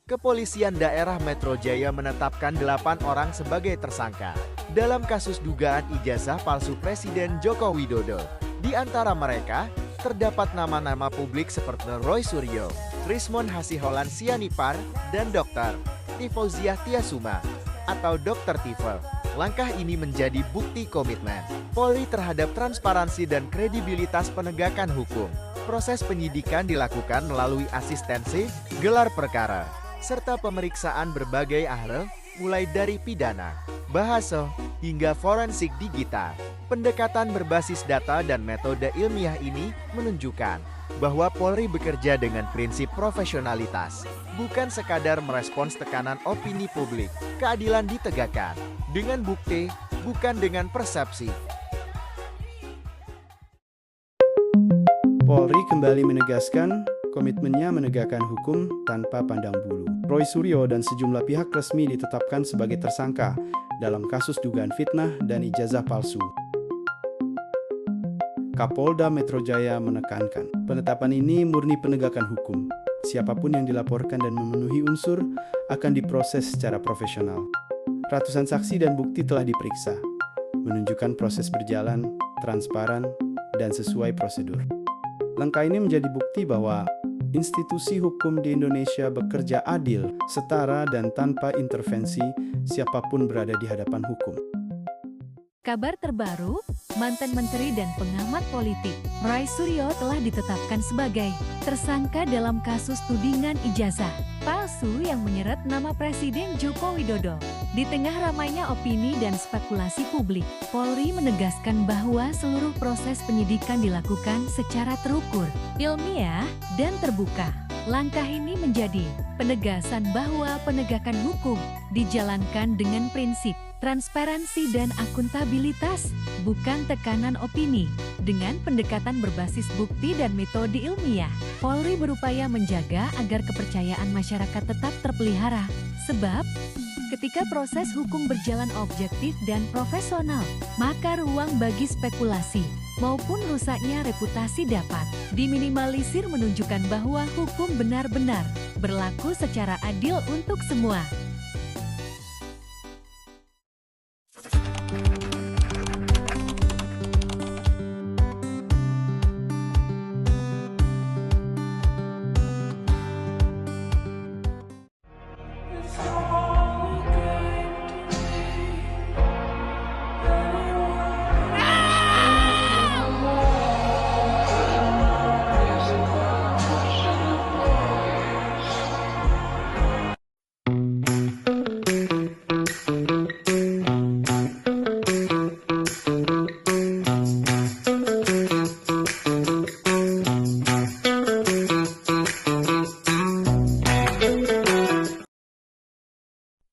Kepolisian Daerah Metro Jaya menetapkan 8 orang sebagai tersangka dalam kasus dugaan ijazah palsu Presiden Joko Widodo. Di antara mereka, terdapat nama-nama publik seperti Roy Suryo, Rismon Hasiholan Sianipar, dan Dr. Tifauziah Tiasuma atau Dr. Tifel. Langkah ini menjadi bukti komitmen Polri terhadap transparansi dan kredibilitas penegakan hukum. Proses penyidikan dilakukan melalui asistensi, gelar perkara, serta pemeriksaan berbagai ahli, mulai dari pidana, bahasa, hingga forensik digital. Pendekatan berbasis data dan metode ilmiah ini menunjukkan bahwa Polri bekerja dengan prinsip profesionalitas, bukan sekadar merespons tekanan opini publik. Keadilan ditegakkan dengan bukti, bukan dengan persepsi. Polri kembali menegaskan komitmennya menegakkan hukum tanpa pandang bulu. Roy Suryo dan sejumlah pihak resmi ditetapkan sebagai tersangka dalam kasus dugaan fitnah dan ijazah palsu. Kapolda Metro Jaya menekankan, penetapan ini murni penegakan hukum. Siapapun yang dilaporkan dan memenuhi unsur akan diproses secara profesional. Ratusan saksi dan bukti telah diperiksa, menunjukkan proses berjalan, transparan, dan sesuai prosedur. Langkah ini menjadi bukti bahwa institusi hukum di Indonesia bekerja adil, setara, dan tanpa intervensi siapapun berada di hadapan hukum. Kabar terbaru, mantan menteri dan pengamat politik, Roy Suryo telah ditetapkan sebagai tersangka dalam kasus tudingan ijazah palsu yang menyeret nama Presiden Joko Widodo. Di tengah ramainya opini dan spekulasi publik, Polri menegaskan bahwa seluruh proses penyidikan dilakukan secara terukur, ilmiah, dan terbuka. Langkah ini menjadi penegasan bahwa penegakan hukum dijalankan dengan prinsip transparansi dan akuntabilitas, bukan tekanan opini. Dengan pendekatan berbasis bukti dan metode ilmiah, Polri berupaya menjaga agar kepercayaan masyarakat tetap terpelihara. Sebab, ketika proses hukum berjalan objektif dan profesional, maka ruang bagi spekulasi maupun rusaknya reputasi dapat diminimalisir, menunjukkan bahwa hukum benar-benar berlaku secara adil untuk semua.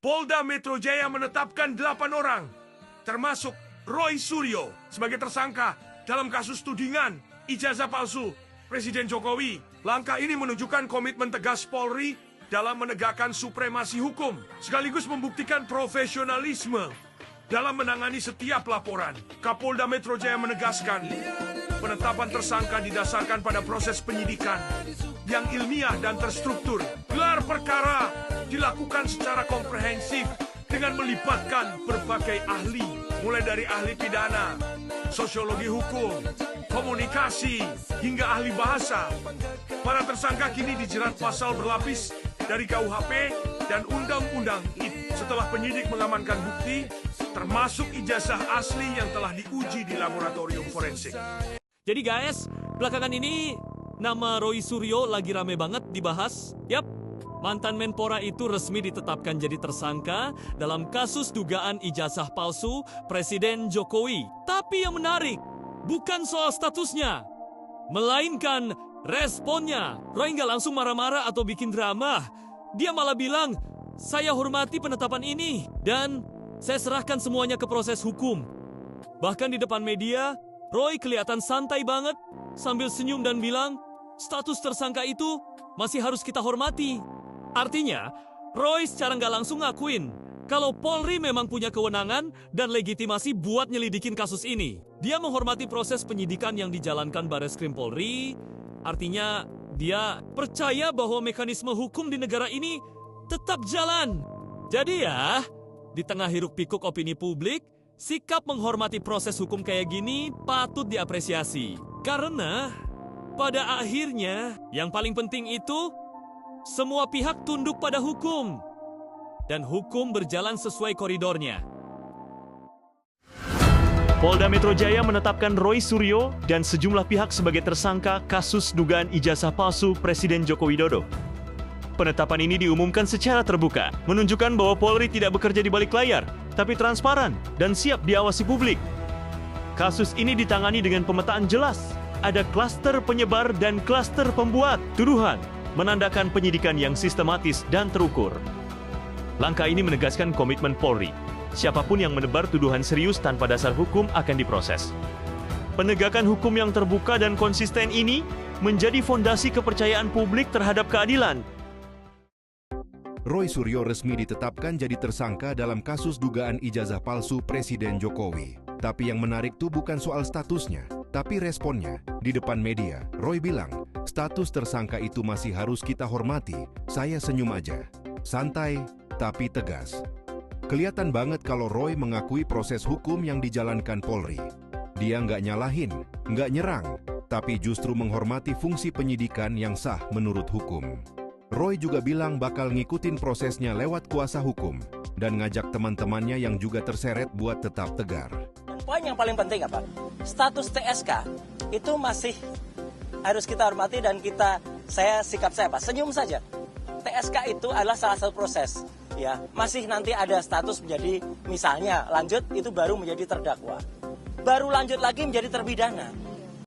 Polda Metro Jaya menetapkan 8 orang, termasuk Roy Suryo, sebagai tersangka dalam kasus tudingan ijazah palsu Presiden Jokowi. Langkah ini menunjukkan komitmen tegas Polri dalam menegakkan supremasi hukum, sekaligus membuktikan profesionalisme dalam menangani setiap laporan. Kapolda Metro Jaya menegaskan, penetapan tersangka didasarkan pada proses penyidikan yang ilmiah dan terstruktur. Gelar perkara dilakukan secara komprehensif dengan melibatkan berbagai ahli, mulai dari ahli pidana, sosiologi hukum, komunikasi, hingga ahli bahasa. Para tersangka kini dijerat pasal berlapis dari KUHP dan Undang-Undang IT setelah penyidik mengamankan bukti, termasuk ijazah asli yang telah diuji di laboratorium forensik. Jadi guys, belakangan ini nama Roy Suryo lagi rame banget dibahas. Yap, mantan Menpora itu resmi ditetapkan jadi tersangka dalam kasus dugaan ijazah palsu Presiden Jokowi. Tapi yang menarik, bukan soal statusnya, melainkan responnya. Roy nggak langsung marah-marah atau bikin drama. Dia malah bilang, saya hormati penetapan ini dan saya serahkan semuanya ke proses hukum. Bahkan di depan media, Roy kelihatan santai banget sambil senyum dan bilang, status tersangka itu masih harus kita hormati. Artinya, Roy secara nggak langsung ngakuin kalau Polri memang punya kewenangan dan legitimasi buat nyelidikin kasus ini. Dia menghormati proses penyidikan yang dijalankan Bareskrim Polri. Artinya, dia percaya bahwa mekanisme hukum di negara ini tetap jalan. Jadi ya, di tengah hiruk pikuk opini publik, sikap menghormati proses hukum kayak gini patut diapresiasi. Karena pada akhirnya yang paling penting itu semua pihak tunduk pada hukum. Dan hukum berjalan sesuai koridornya. Polda Metro Jaya menetapkan Roy Suryo dan sejumlah pihak sebagai tersangka kasus dugaan ijazah palsu Presiden Joko Widodo. Penetapan ini diumumkan secara terbuka, menunjukkan bahwa Polri tidak bekerja di balik layar, tapi transparan dan siap diawasi publik. Kasus ini ditangani dengan pemetaan jelas. Ada klaster penyebar dan klaster pembuat tuduhan, menandakan penyidikan yang sistematis dan terukur. Langkah ini menegaskan komitmen Polri. Siapapun yang menebar tuduhan serius tanpa dasar hukum akan diproses. Penegakan hukum yang terbuka dan konsisten ini menjadi fondasi kepercayaan publik terhadap keadilan. Roy Suryo resmi ditetapkan jadi tersangka dalam kasus dugaan ijazah palsu Presiden Jokowi. Tapi yang menarik tuh bukan soal statusnya, tapi responnya. Di depan media, Roy bilang, status tersangka itu masih harus kita hormati. Saya senyum aja. Santai, tapi tegas. Kelihatan banget kalau Roy mengakui proses hukum yang dijalankan Polri. Dia nggak nyalahin, nggak nyerang, tapi justru menghormati fungsi penyidikan yang sah menurut hukum. Roy juga bilang bakal ngikutin prosesnya lewat kuasa hukum dan ngajak teman-temannya yang juga terseret buat tetap tegar. Poin yang paling penting apa? Status TSK itu masih harus kita hormati dan saya senyum saja. TSK itu adalah salah satu proses. Ya, masih nanti ada status menjadi misalnya lanjut itu baru menjadi terdakwa. Baru lanjut lagi menjadi terpidana.